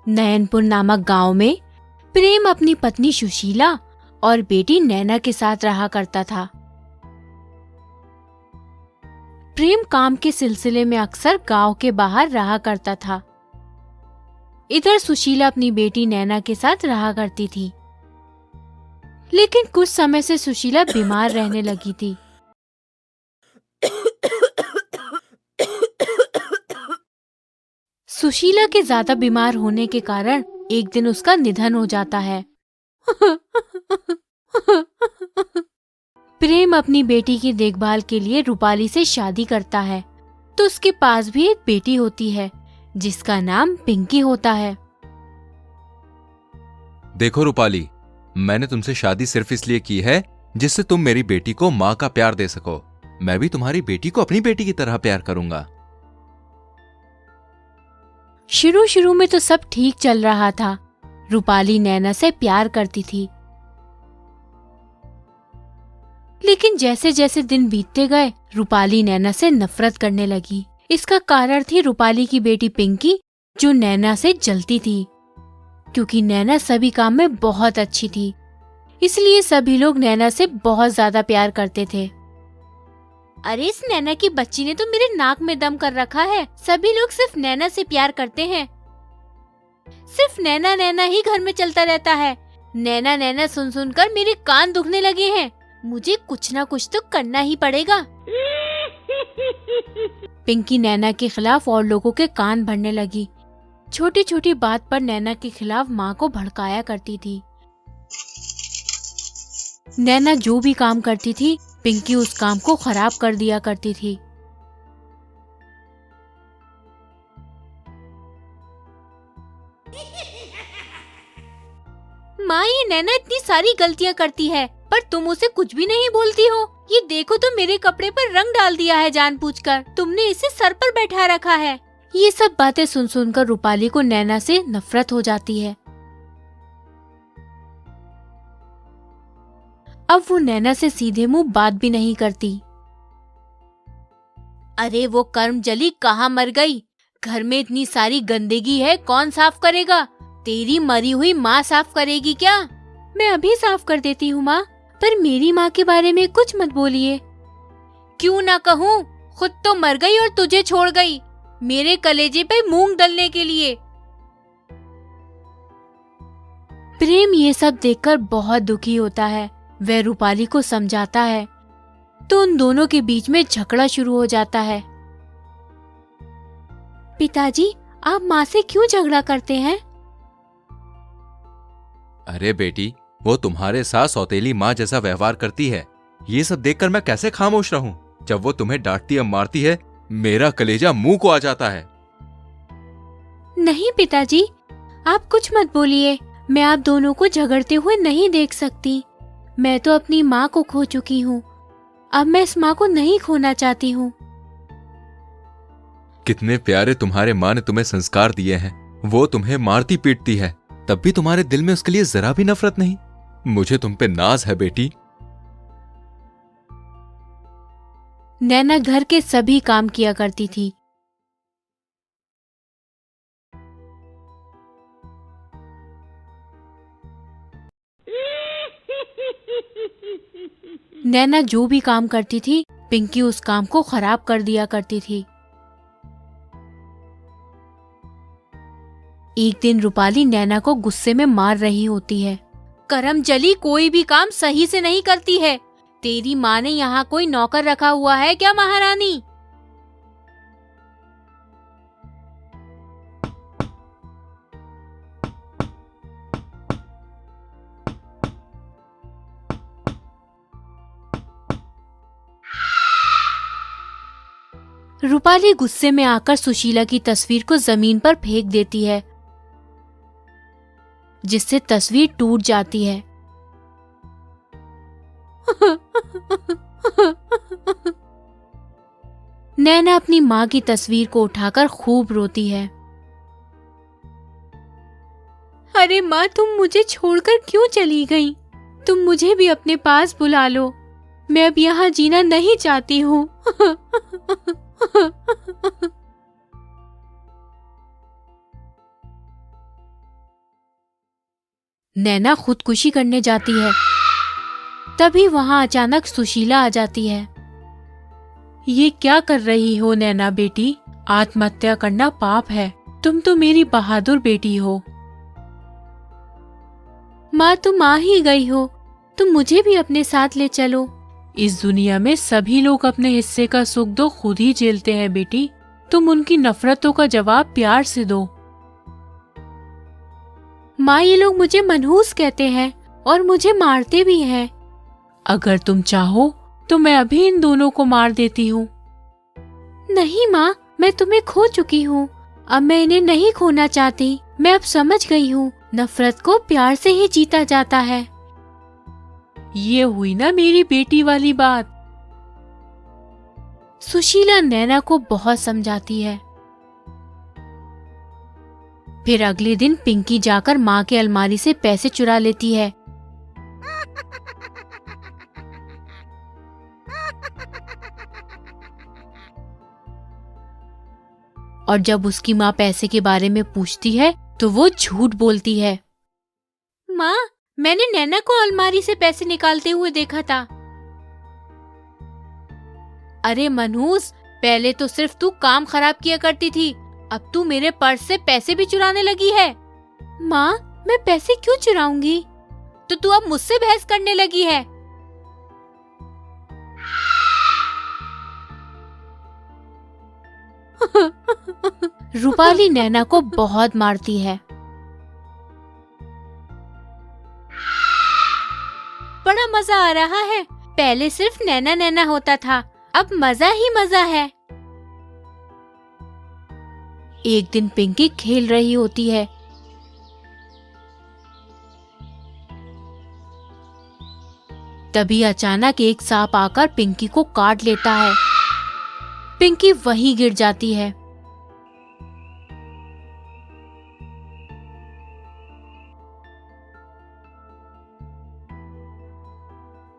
नयनपुर नामक गांव में प्रेम अपनी पत्नी सुशीला और बेटी नैना के साथ रहा करता था। प्रेम काम के सिलसिले में अक्सर गांव के बाहर रहा करता था। इधर सुशीला अपनी बेटी नैना के साथ रहा करती थी। लेकिन कुछ समय से सुशीला बीमार रहने लगी थी। सुशीला के ज्यादा बीमार होने के कारण एक दिन उसका निधन हो जाता है। प्रेम अपनी बेटी की देखभाल के लिए रूपाली से शादी करता है, तो उसके पास भी एक बेटी होती है जिसका नाम पिंकी होता है। देखो रूपाली, मैंने तुमसे शादी सिर्फ इसलिए की है जिससे तुम मेरी बेटी को माँ का प्यार दे सको। मैं भी तुम्हारी बेटी को अपनी बेटी की तरह प्यार करूंगा। शुरू में तो सब ठीक चल रहा था। रूपाली नैना से प्यार करती थी, लेकिन जैसे जैसे दिन बीतते गए रूपाली नैना से नफरत करने लगी। इसका कारण थी रूपाली की बेटी पिंकी, जो नैना से जलती थी। क्योंकि नैना सभी काम में बहुत अच्छी थी, इसलिए सभी लोग नैना से बहुत ज्यादा प्यार करते थे। अरे इस नैना की बच्ची ने तो मेरे नाक में दम कर रखा है। सभी लोग सिर्फ नैना से प्यार करते हैं। सिर्फ नैना नैना ही घर में चलता रहता है। नैना नैना सुन सुनकर मेरे कान दुखने लगे हैं। मुझे कुछ ना कुछ तो करना ही पड़ेगा। पिंकी नैना के खिलाफ और लोगों के कान भरने लगी। छोटी छोटी बात पर नैना के खिलाफ माँ को भड़काया करती थी। नैना जो भी काम करती थी, पिंकी उस काम को खराब कर दिया करती थी। माँ, ये नैना इतनी सारी गलतियाँ करती है, पर तुम उसे कुछ भी नहीं बोलती हो। ये देखो तो मेरे कपड़े पर रंग डाल दिया है जानबूझकर। तुमने इसे सर पर बैठा रखा है। ये सब बातें सुन सुनकर रूपाली को नैना से नफरत हो जाती है। अब वो नैना से सीधे मुंह बात भी नहीं करती। अरे वो कर्मजली कहाँ मर गई? घर में इतनी सारी गंदगी है, कौन साफ करेगा? तेरी मरी हुई माँ साफ करेगी क्या? मैं अभी साफ कर देती हूँ माँ, पर मेरी माँ के बारे में कुछ मत बोलिए। क्यों ना कहूँ, खुद तो मर गई और तुझे छोड़ गई मेरे कलेजे पे मूंग दलने के लिए। प्रेम ये सब देखकर बहुत दुखी होता है। वह रूपाली को समझाता है, तो उन दोनों के बीच में झगड़ा शुरू हो जाता है। पिताजी, आप माँ से क्यों झगड़ा करते हैं? अरे बेटी, वो तुम्हारे साथ सौतेली माँ जैसा व्यवहार करती है। ये सब देखकर मैं कैसे खामोश रहूं? जब वो तुम्हें डांटती और मारती है, मेरा कलेजा मुंह को आ जाता है। नहीं पिताजी, आप कुछ मत बोलिए। मैं आप दोनों को झगड़ते हुए नहीं देख सकती। मैं तो अपनी माँ को खो चुकी हूँ। अब मैं इस माँ को नहीं खोना चाहती हूँ। कितने प्यारे तुम्हारे माँ ने तुम्हें संस्कार दिए हैं। वो तुम्हें मारती पीटती है, तब भी तुम्हारे दिल में उसके लिए जरा भी नफरत नहीं। मुझे तुम पे नाज है बेटी। नैना घर के सभी काम किया करती थी। नैना जो भी काम करती थी, पिंकी उस काम को खराब कर दिया करती थी। एक दिन रूपाली नैना को गुस्से में मार रही होती है। करमजली कोई भी काम सही से नहीं करती है। तेरी माँ ने यहाँ कोई नौकर रखा हुआ है क्या महारानी? रूपाली गुस्से में आकर सुशीला की तस्वीर को जमीन पर फेंक देती है, जिससे तस्वीर टूट जाती है। नैना अपनी माँ की तस्वीर को उठाकर खूब रोती है। अरे माँ, तुम मुझे छोड़कर क्यों चली गई? तुम मुझे भी अपने पास बुला लो। मैं अब यहाँ जीना नहीं चाहती हूँ। नैना खुदकुशी करने जाती है। तभी वहां अचानक सुशीला आ जाती है। ये क्या कर रही हो नैना बेटी? आत्महत्या करना पाप है। तुम तो मेरी बहादुर बेटी हो। माँ, तुम आ ही गई हो, तुम मुझे भी अपने साथ ले चलो। इस दुनिया में सभी लोग अपने हिस्से का सुख दुख खुद ही झेलते हैं बेटी। तुम उनकी नफरतों का जवाब प्यार से दो। माँ, ये लोग मुझे मनहूस कहते हैं और मुझे मारते भी हैं। अगर तुम चाहो तो मैं अभी इन दोनों को मार देती हूँ। नहीं माँ, मैं तुम्हें खो चुकी हूँ। अब मैं इन्हें नहीं खोना चाहती। मैं अब समझ गई हूँ, नफरत को प्यार से ही जीता जाता है। ये हुई ना मेरी बेटी वाली बात। सुशीला नैना को बहुत समझाती है। फिर अगले दिन पिंकी जाकर माँ के अलमारी से पैसे चुरा लेती है। और जब उसकी माँ पैसे के बारे में पूछती है तो वो झूठ बोलती है। माँ, मैंने नैना को अलमारी से पैसे निकालते हुए देखा था। अरे मनहूस, पहले तो सिर्फ तू काम खराब किया करती थी, अब तू मेरे पर्स से पैसे भी चुराने लगी है। माँ, मैं पैसे क्यों चुराऊंगी? तो तू अब मुझसे बहस करने लगी है। रूपाली नैना को बहुत मारती है। बड़ा मजा आ रहा है। पहले सिर्फ नैना नैना होता था, अब मजा ही मजा है। एक दिन पिंकी खेल रही होती है। तभी अचानक एक सांप आकर पिंकी को काट लेता है। पिंकी वहीं गिर जाती है।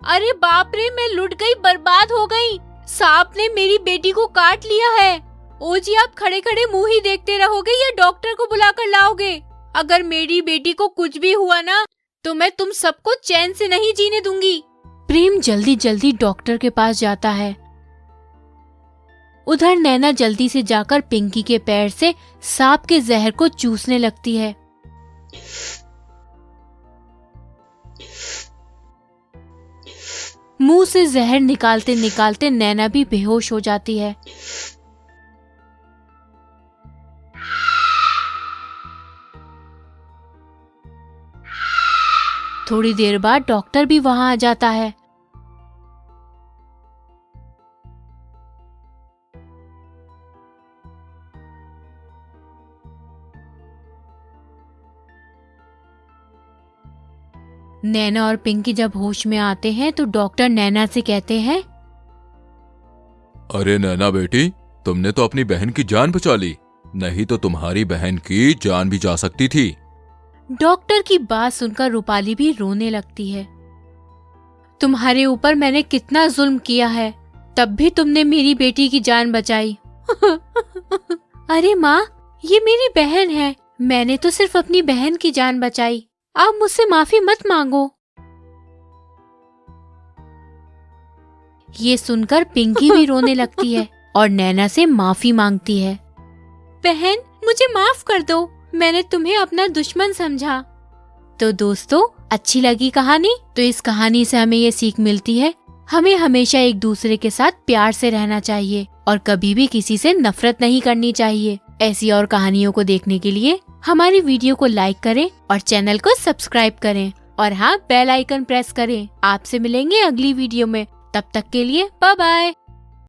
अरे बाप रे, मैं लुट गई, बर्बाद हो गई। सांप ने मेरी बेटी को काट लिया है। ओ जी, आप खड़े खड़े मुंह ही देखते रहोगे या डॉक्टर को बुलाकर लाओगे? अगर मेरी बेटी को कुछ भी हुआ ना तो मैं तुम सबको चैन से नहीं जीने दूंगी। प्रेम जल्दी जल्दी डॉक्टर के पास जाता है। उधर नैना जल्दी से जाकर पिंकी के पैर से सांप के जहर को चूसने लगती है। मुंह से जहर निकालते निकालते नैना भी बेहोश हो जाती है। थोड़ी देर बाद डॉक्टर भी वहां आ जाता है। नैना और पिंकी जब होश में आते हैं तो डॉक्टर नैना से कहते हैं, अरे नैना बेटी, तुमने तो अपनी बहन की जान बचा ली, नहीं तो तुम्हारी बहन की जान भी जा सकती थी। डॉक्टर की बात सुनकर रूपाली भी रोने लगती है। तुम्हारे ऊपर मैंने कितना जुल्म किया है, तब भी तुमने मेरी बेटी की जान बचाई। अरे माँ, ये मेरी बहन है, मैंने तो सिर्फ अपनी बहन की जान बचाई। आप मुझसे माफी मत मांगो। ये सुनकर पिंकी भी रोने लगती है और नैना से माफी मांगती है। बहन, मुझे माफ कर दो, मैंने तुम्हें अपना दुश्मन समझा। तो दोस्तों, अच्छी लगी कहानी? तो इस कहानी से हमें ये सीख मिलती है, हमें हमेशा एक दूसरे के साथ प्यार से रहना चाहिए और कभी भी किसी से नफरत नहीं करनी चाहिए। ऐसी और कहानियों को देखने के लिए हमारी वीडियो को लाइक करें और चैनल को सब्सक्राइब करें और हाँ, बेल आइकन प्रेस करें। आपसे मिलेंगे अगली वीडियो में, तब तक के लिए बाय बाय।